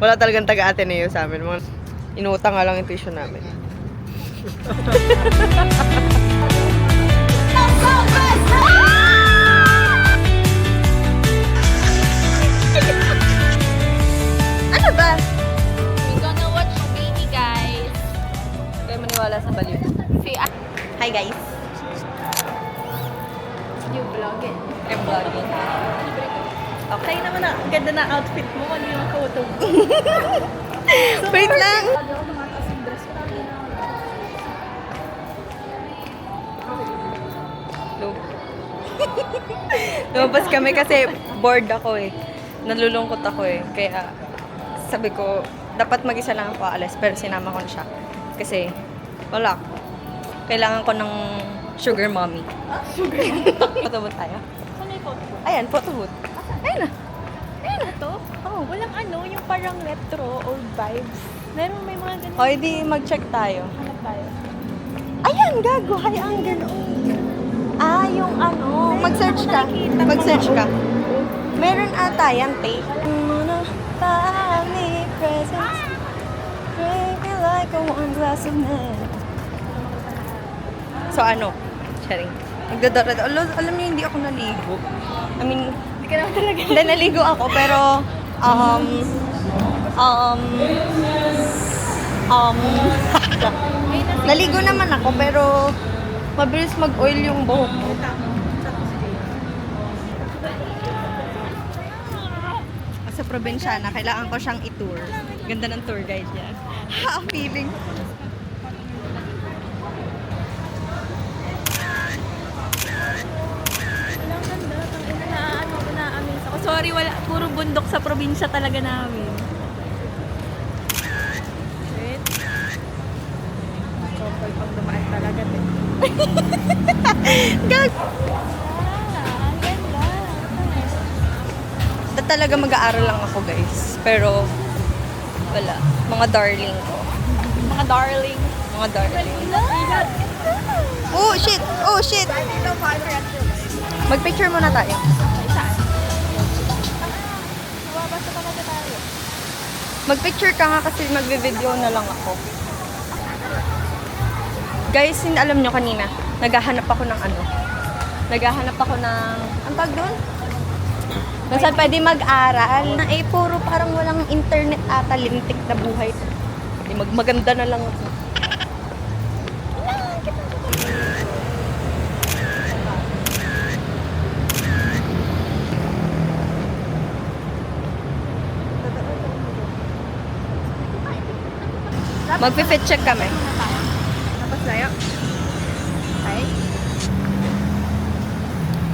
Wala talagang taga-Ateneo sa amin. Mga inutang nga lang yung tuition namin. Ano ba? We're gonna watch Beanie, guys. Kayo maniwala sa baliw. Hi guys. You vlog it. I'm vlogging. Okay naman na. Ang ganda na outfit mo. Ano yung photo mo? Wait lang! Lumabas kami kasi bored ako eh. Nalulungkot ako eh. Kaya sabi ko, dapat mag-isa lang ako aalis. Pero sinama ko na siya. Kasi wala. Kailangan ko ng sugar mommy. Sugar. Photobooth tayo. Saan yung photo mo? Ayan, photobooth. Ayun na. Ayun na to? Oh, walang ano, yung parang retro, old vibes. Meron may mga ganun. O, hindi mag-check tayo. Hanap tayo. Ayan, gago. Hay angle. Ah, yung ano. Mag-search ka. Nakikita ko. Mag-search ka. Meron ata yan, take. Family presents. Drink me like a warm glass of milk. So ano? Sharing. Nagdadara. Alam niyo, hindi ako naligo. I mean, Hindi ka naman talaga. hindi, naligo ako, pero, naligo naman ako, pero, mabilis mag-oil yung buhok ko. Sa probinsyana, kailangan ko siyang i-tour. Ganda ng tour guide niya. Ha, feeling. Walang ganda. Na-amaze ako. Sorry, wala. Puro bundok sa probinsya talaga namin. Wait. Chokoy pag dumaan talaga. Gag! Ang ganda. Talaga mag-aaral lang ako guys. Pero, wala. Mga darling ko. Mga darling. Mga darling. Oh, shit! Oh, shit! Mag-picture muna tayo. Saan? Mababasa talaga tayo. Mag-picture ka nga kasi magbe-video na lang ako. Guys, alam nyo kanina, naghahanap ako ng ano. Naghahanap ako ng, ang tag doon? Kung saan pwede mag-aral. Eh, puro parang walang internet ata, lintik na buhay. Maganda na lang ako. Magpi-fit check kami. Tapos tayo. Okay.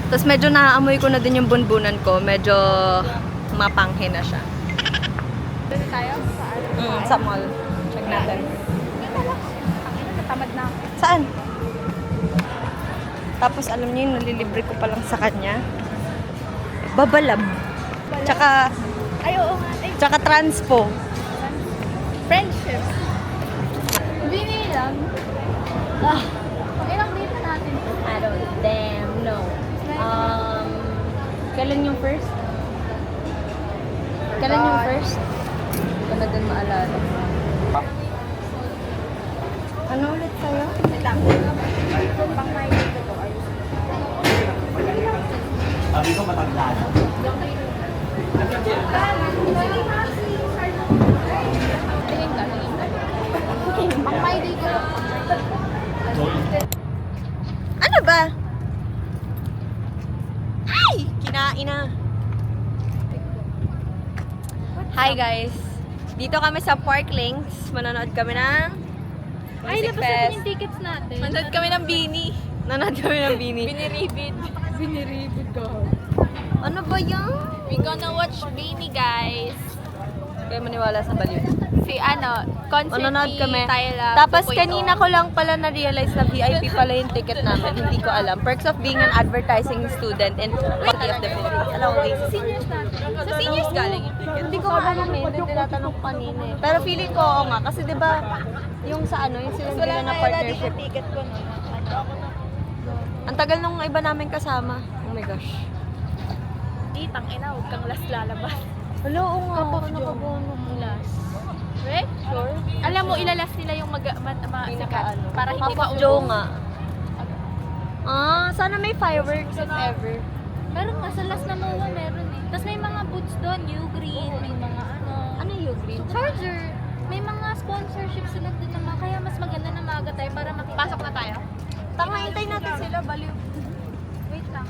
Tapos medyo naaamoy ko na din yung bunbunan ko. Medyo mapanghe na siya. Doon tayo? Saan? Sa mall. Check natin. Dito lang. Natamad na ako. Saan? Tapos alam niyo, nalilibre ko pa lang sa kanya. Babalab. Tsaka, Ay, oo nga. Ay, tsaka transpo. friendship. Bini lang. Ilang date na natin? I don't damn know. Kailan yung first? Kailan yung first? Hindi ko na din maalala. Ano ulit sa'yo? Wait lang. Pang may dito to. Ayos. Sabi ko matanda na. Tingin ka, tingin ka. Pang may dito to. Ano ba? Ay! Kinain na. Hi guys! Dito kami sa Park Links. Manonood kami ng Ay, Music labas natin Fest. yung tickets natin. Manonood kami ng Bini. Nanonood kami ng Bini. Biniribid. Biniribid ka. Ano ba yan? We gonna watch Beanie, guys. Kaya maniwala sa baliw. Si ano, concert Manonood ni kami. Tyla Tapos 2.0. kanina ko lang pala na-realize na VIP pala yung ticket namin. Hindi ko alam. Perks of being an advertising student in Faculty of the Philippines. Alam ko guys. Seniors natin. Sa seniors galing yung ticket. Hindi ko nga alam eh. Hindi tinatanong ko kanina eh. Pero feeling ko oo nga. Kasi diba, yung sa ano, yung sila nila na partnership. ticket ko no. Ang tagal nung iba namin kasama. Oh my gosh. Di, tangina, huwag kang last lalabas. Hello, oo nga. Kapag Nakabono ko. last. mo, ilalast nila yung sikat. Para hindi Pop-up Joe nga. Sana may fireworks if ever. Meron nga, sa last na MOA meron eh. Tapos may mga booths doon, U-Green, may mga Ano yung green? charger. May mga sponsorship sila doon naman. Kaya mas maganda na maaga tayo para makita. Pasok na tayo? Tama, hintay natin sila. Baliw. Wait lang.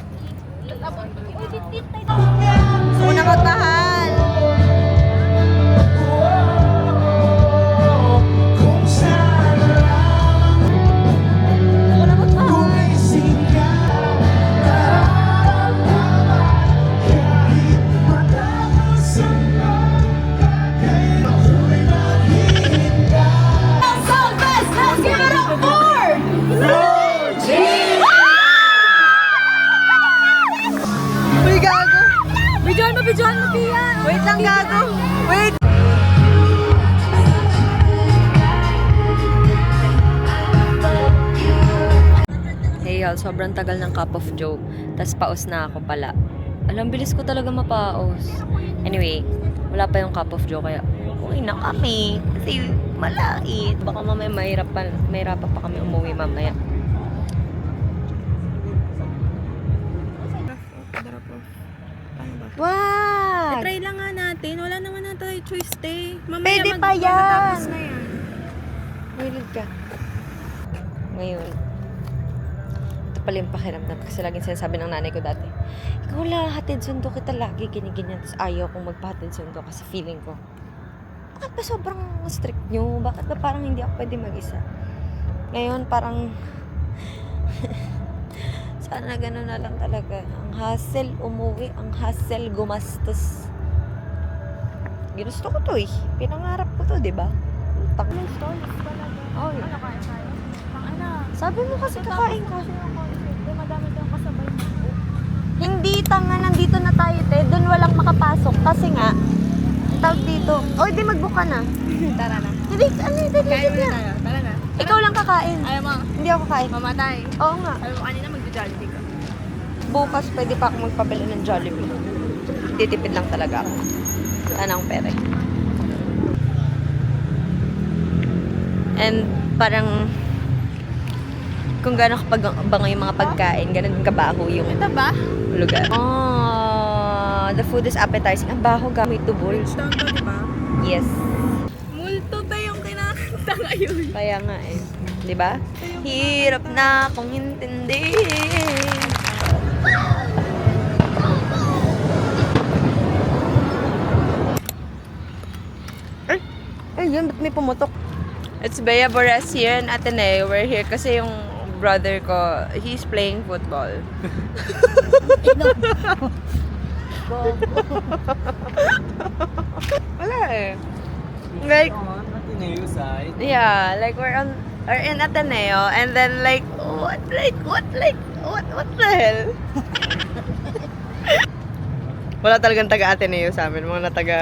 Uy, dit tayo. Una magmahal. Una magmahal. Let's give it up for Uy, gago. Bidyoan mo, Pia. Wait lang, gago. Wait. Hey y'all, sobrang tagal ng cup of joe. Tas paus na ako pala. Alam, bilis ko talaga mapaos. Anyway, wala pa yung cup of joe kaya uwi na kami. Kasi malait. Baka mamaya mahirapan pa kami umuwi mamaya. Wow! Try lang nga natin. Wala naman na tayo choice day. Pwede pa yan! Wilid ka. Ngayon, ito pala yung pakiramdam. Kasi laging sinasabi ng nanay ko dati, ikaw lang, hatid sundo kita lagi, ganyan-ganyan. Tapos ayaw kong magpahatid sundo kasi feeling ko, bakit ba sobrang strict nyo? Bakit ba parang hindi ako pwede mag-isa? Ngayon, parang, sana gano'n na lang talaga. Ang hassle umuwi, ang hassle gumastos. Ginusto ko to eh. Pinangarap ko to, di ba? Utang. May stories talaga. Oh, Ano kaya tayo? Ano? sabi mo kasi kakain ka. Madami daw kasabay mo. Hindi, tanga, nandito na tayo, te. Doon walang makapasok. Kasi nga, tawag dito. O, di magbuka na. Tara na. Hindi, ano, hindi, Kain hindi. muna tayo. Tara na. Ikaw lang kakain. Ayaw mo. Hindi ako kakain. Mamatay. Oo nga. Sabi mo kanina magja-jollibee ka. Bukas pwede pa ako magpabili ng Jollibee. Titipid lang talaga ako. Wala akong pera. And parang kung gano'n kapag bango yung mga pagkain, ganun din kabaho yung Ito ba? lugar. Oh, the food is appetizing. Ang baho gamit tubol. Stone to, di ba? Yes. Multo tayong kinakanta ngayon. Kaya nga eh. Di ba? Hirap na akong intindihin. Ay, yun, ba't may pumutok? It's Bea Boras here in Ateneo. We're here kasi yung brother ko, he's playing football. Wala eh. Like, Ateneo side. yeah, like we're in Ateneo and then like, what the hell? Wala talagang taga Ateneo sa amin. Mga taga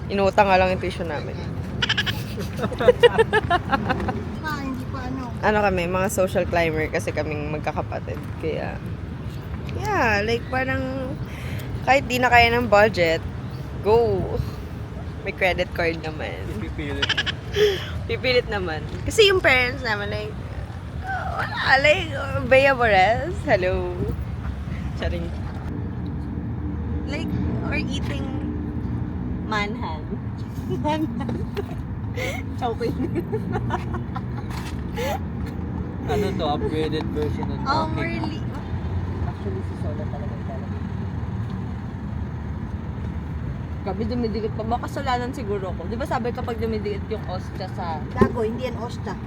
inutang nga lang yung tuition namin. Ano kami, mga social climber kasi kaming magkakapatid. Kaya, yeah, like parang kahit di na kaya ng budget, go. May credit card naman. Pipilit. Pipilit naman. Kasi yung parents naman, like, wala, like, Bea Boras, hello. Charing. Like, or eating manhan. Manhan. Choking. Ano to? Upgraded version ng Oh, talking. really? Actually, si Sola talaga talaga. Gabi dumidikit pa. Baka kasalanan siguro ko. Di ba sabi kapag dumidikit yung ostya sa Gago, hindi yan osta.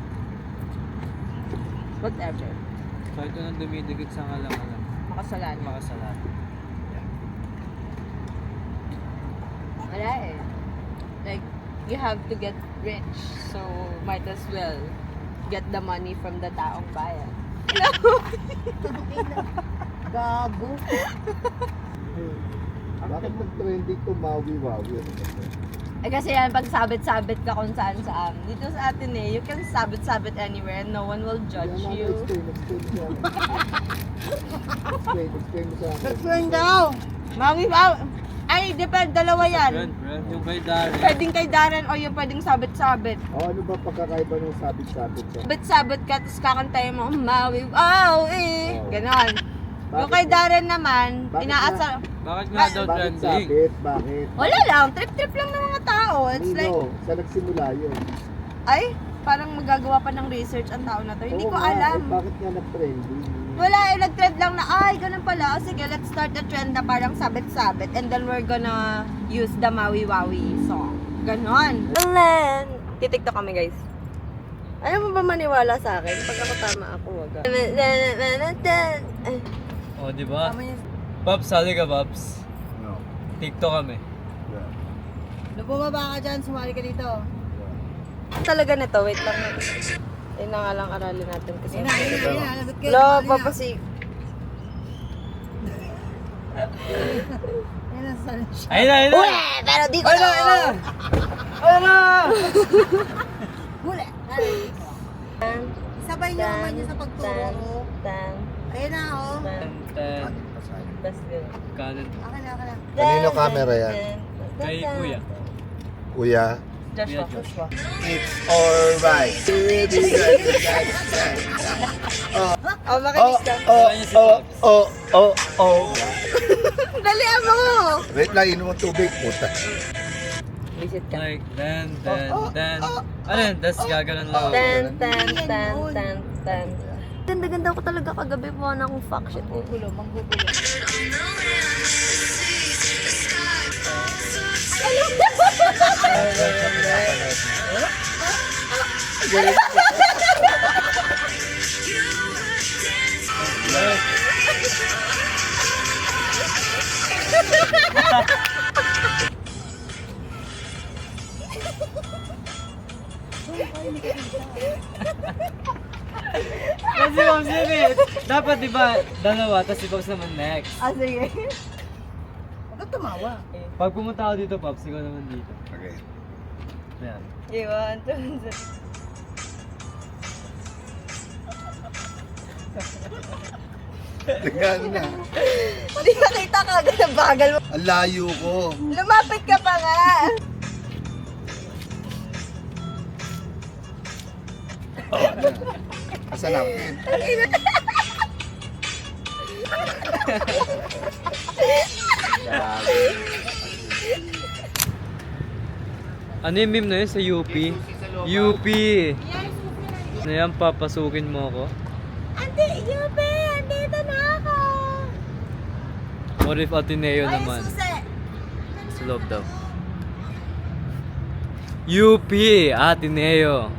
whatever, So, ito nang dumidikit sa ngalang-ngalang. makasalanan. Makasalan. Wala eh. Like, you have to get rich. So, might as well get the money from the taong bayan. Gago. Bakit nag-trending to Maui-Wawi? Eh kasi yan, pag sabit-sabit ka kung saan-saan. Dito sa atin eh, you can sabit-sabit anywhere and no one will judge you. Explain mo sa akin. Explain mo sa akin. Explain daw. Maui, Maui! Ay, depende. Dalawa yan. Friend. Yung kay Darren. Pwedeng kay Darren o yung pwedeng sabit-sabit. O ano ba pagkakaiba ng sabit-sabit sa? Sabit-sabit ka, tapos kakantayin mo, Maui, eh. Oh. Ganon. Yung kay Darren naman, Bakit inaasar. Bakit nga daw Bakit trending? sabit? Bakit? Wala lang, trip-trip lang ng mga tao. It's like, Nino, saan nagsimula yun? ay, parang magagawa pa ng research ang tao na to. Hindi Oo ko nga, alam. Eh, bakit nga nag-trending? Wala, nag-trend lang na, ay, ganun pala. O, sige, let's start the trend na parang sabit-sabit. And then we're gonna use the Maui Wawi song. Ganon. And then, titiktok kami, guys. Ayaw mo ba maniwala sa akin? Pag ako tama ako, wag. O, di ba? Pops, sali ka, Pops. No. TikTok kami. Yeah. Nung bumaba ka dyan, sumali ka dito. Talaga nito, wait lang. Yun na nga lang aralin natin kasi. Ina, labit kayo. Lo, sumali na. papasig. Ayun na, sali siya. Ayun na! Uwe! Pero di ko na! Ayun na! Huli. Sabay niyo naman niyo sa pagturo ko. Ayun na, oh. Ten. Tapos yun. Kanan. Akin na. Kanino camera yan? Kay Kuya. Kuya? Joshua. It's alright. Oh, makinis ka. Dalian mo! Wait lang, inom ang tubig. Puta. Visit ka. Like, then. Ano yun? Tapos gaganon lang. Tan. Ganda-ganda ko talaga kagabi po na akong fuck shit. Manggugulo. Kasi Pops yun eh. Dapat diba, dalawa, tapos si Pops naman next. Ah, sige. Huwag kang tumawa. Pag pumunta ako dito, Pops, ikaw naman dito. Okay. Yan. Iwan. Tingnan na. Hindi nakita ka agad ang bagal mo. Ang layo ko. Lumapit ka pa nga. Asa natin? Ano yung meme na yun sa UP? UP! Ano yan, papasukin mo ako? Ante, Yupe! Andito na ako! What if Ateneo naman? Susi! Sa loob daw. UP! Ateneo!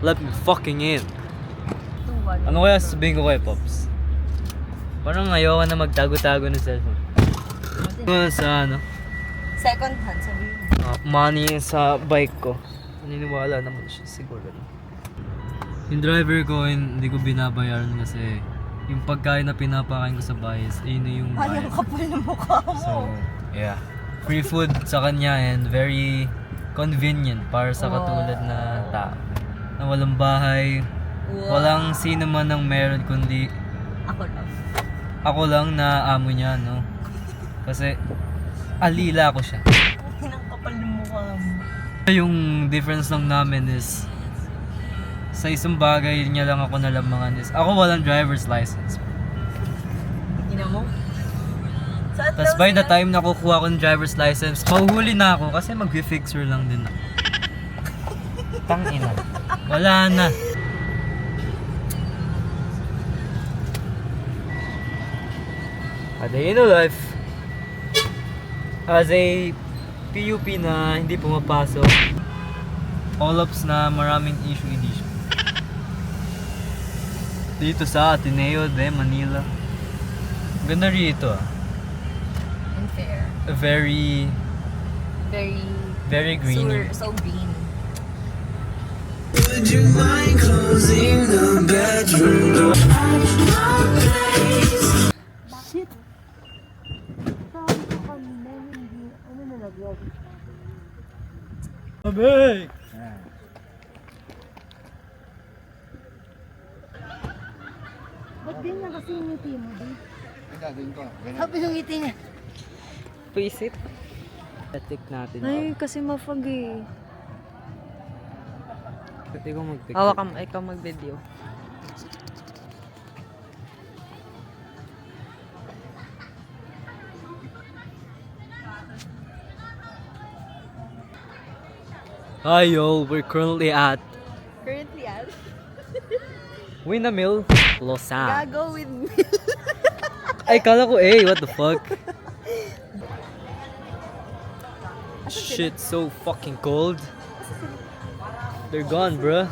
Let me fucking in! Ano kaya sasabihin ko kay Pops? Parang ayoko na magtago-tago ng cellphone. Sa ano? Second hand, sabi mo. Money sa bike ko. Naniniwala naman siya siguro. Yung driver ko, hindi ko binabayaran kasi yung pagkain na pinapakain ko sa bahay, yun na yung Ay, bayad. ang kapal ng mukha mo. So, yeah. Free food sa kanya and very convenient para sa katulad na tao. Na walang bahay, walang sino man ang meron kundi Ako lang. ako lang na amo niya, no? Kasi alila ko siya. Ang kapal ng mukha mo. Yung difference lang namin is sa isang bagay niya lang ako nalamangan is ako walang driver's license. Ina mo? Saan Tapos daw by the sila? time nakukuha ko ng driver's license, mahuhuli na ako kasi mag-fixer lang din ako. Tangina. Wala na. A day in a life as a PUP na hindi pumapasok, all-ups na maraming issue. Dito sa Ateneo de Manila. Ganda rito ah. Unfair. Very Very green. so green. Would you mind closing the bedroom door? Abay! Ba't ganyan kasi yung ngiti mo, babe? Gagawin ko. Ganyan. Sabi yung ngiti niya. Puisit. Tik natin. Ay, kasi mafag eh. Pwede ko mag-tik. Ikaw mag-video. Hi yo, we're currently at Currently, Winamil, Lausanne. gago with me. Ay, kala ko what the fuck? Shit, so fucking cold. They're gone, bruh.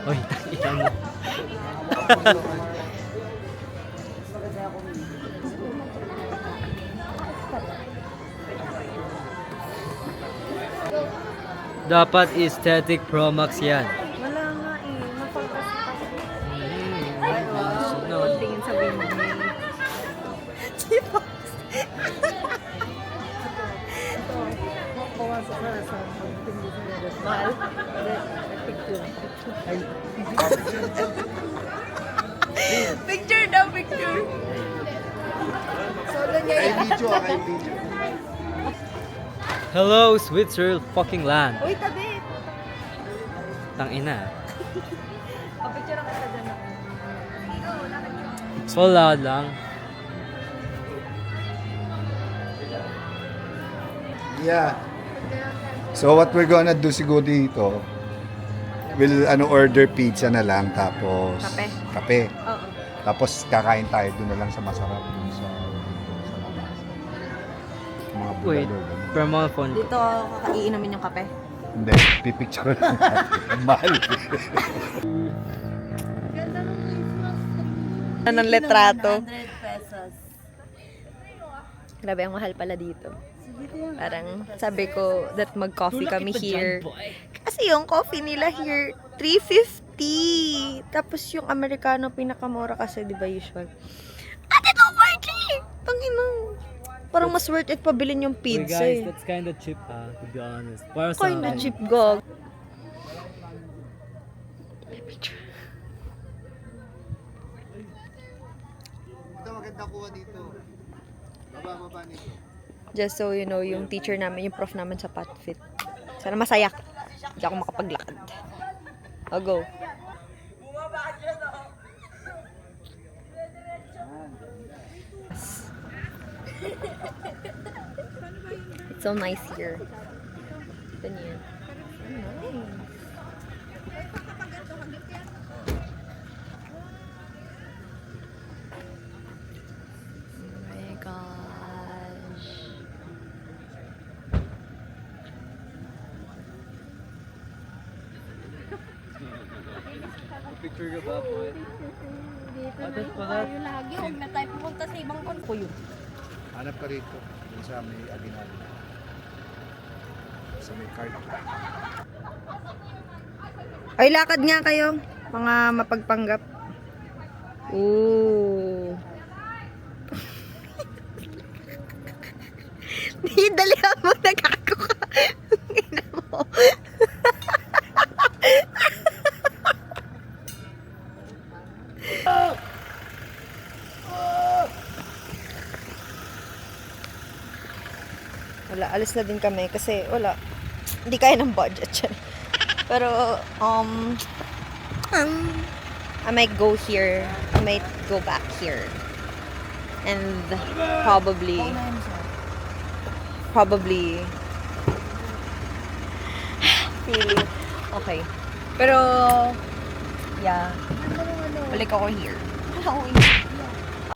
Oy, takiyan mo. Dapat aesthetic Pro Max yan. Wala nga eh. Mafag kasi No. tingin sa windmill. Mahal. Picture daw, picture. Kay video, kay video. Hello, Switzerland fucking land. Uy, tabi. Tangina. Picture ako sa dyan. Wala lang. Yeah. So what we're gonna do siguro dito, we'll order pizza na lang tapos kape. Oo. Tapos kakain tayo doon na lang sa masarap dun sa labas. Mga Wait, bulalo. per mga phone ko. Dito, kakaiinamin yung kape. Hindi, pipicture lang natin. Mahal. Anong letrato? 100 pesos. Grabe, ang mahal pala dito. Parang sabi ko that mag-coffee kami here. Kasi yung coffee nila here, 350. Tapos yung Americano, pinakamura kasi, di ba usual? Ate, 240! Tangina. Parang mas worth it pabilin yung Wait pizza guys, eh. that's kinda cheap to be honest. Para sa Kinda cheap, gog. Ito maganda kuha dito. Baba nito. Just so you know, yung teacher namin, yung prof namin sa Patfit. Sana masaya. Hindi ako makapaglakad. I'll go. It's so nice here. Ito niya. Oh my gosh. picture ka ba, boy? Atas pala. Lagi, huwag na tayo pumunta sa ibang Kuyo. Hanap ka rito. Yung sa may Aguinaldo. Sa may card. Ay, lakad nga kayo. Mga mapagpanggap. Ooh. Dali mo, nagkako ka. Ina mo. Wala, alis na din kami kasi wala. Hindi kaya ng budget yan. Pero, I might go here. I might go back here. And probably feeling okay. Pero, yeah. Balik ako here.